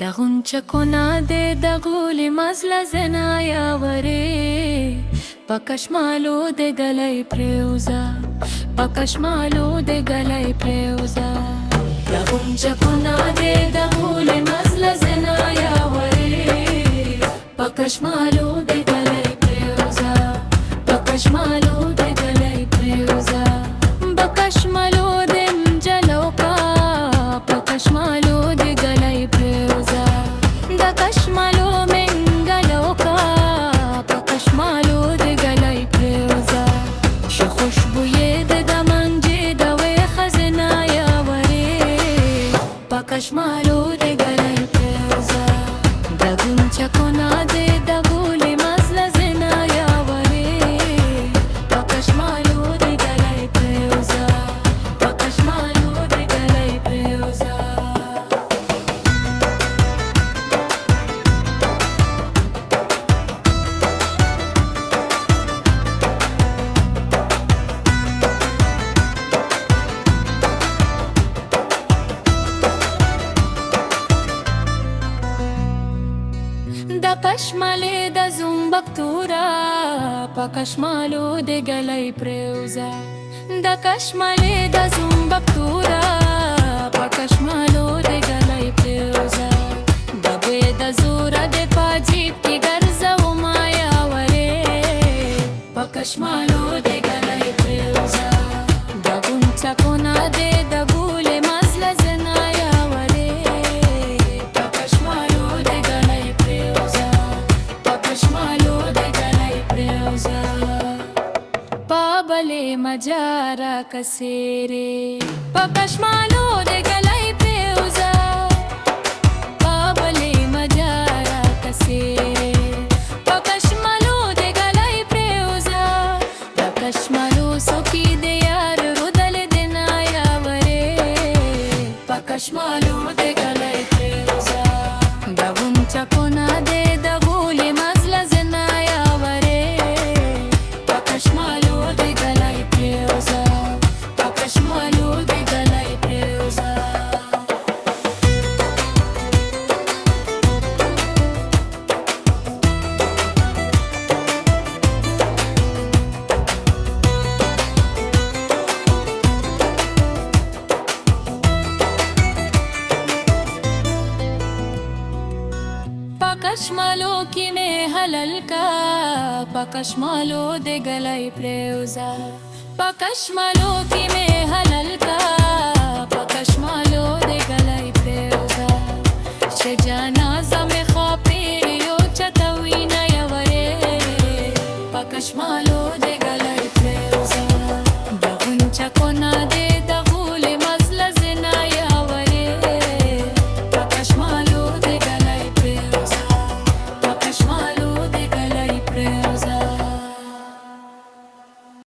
دغنچکونا de دغول مزل زنایا وره پکشمالو de گلای پریوزا پکشمالو de گلای پریوزا دغنچکونا de دغول مزل زنایا وره پکشمالو de گلای پریوزا پکشمالو de گلای پریوزا بکشمالو دم جلوکا پکشمالو de گلای پریوزا دکشمالو منگلوکا پکشمالو de گلای پریوزا ش خوشبوی de دمنجی دوی خزنایا وره پکشمالو de گلای پریوزا دغنچکونا de دغول مزل زنایا وره پکشمالو de گلای پریوزا پکشمالو de گلای پریوزا دکشمالی د زومبکتورا پکشمالو de گلای پریوزا دکشمالی د زومبکتورا پکشمالو de گلای پریوزا دبوی د زورا de پاجیب کی گرزو مایا وره پکشمالو de گلای پریوزا دغنچکونا de دغول مزل زنایا وره پکشمالو de گلای پریوزا پکشمالو de گلای پریوزا پابله مجارا کسیره پکشمالو de گلای پریوزا پابله مجارا کسیره پکشمالو de گلای پریوزا پکشمالو سوکی de یار رودل دنایا وره پکشمالو de گلای پریوزا دغنچکونا de دغول مزل زنایا وره پکشمالو de گلای پریوزا پکشمالو de گلای پریوزا پکشمالو کی میں حلل کا پکشمالو de گلای پریوزا پکشمالو کی میں حلل کا پکشمالو de گلای پریوزا شجانا زم خاپیریو چتوینا یوره پکشمالو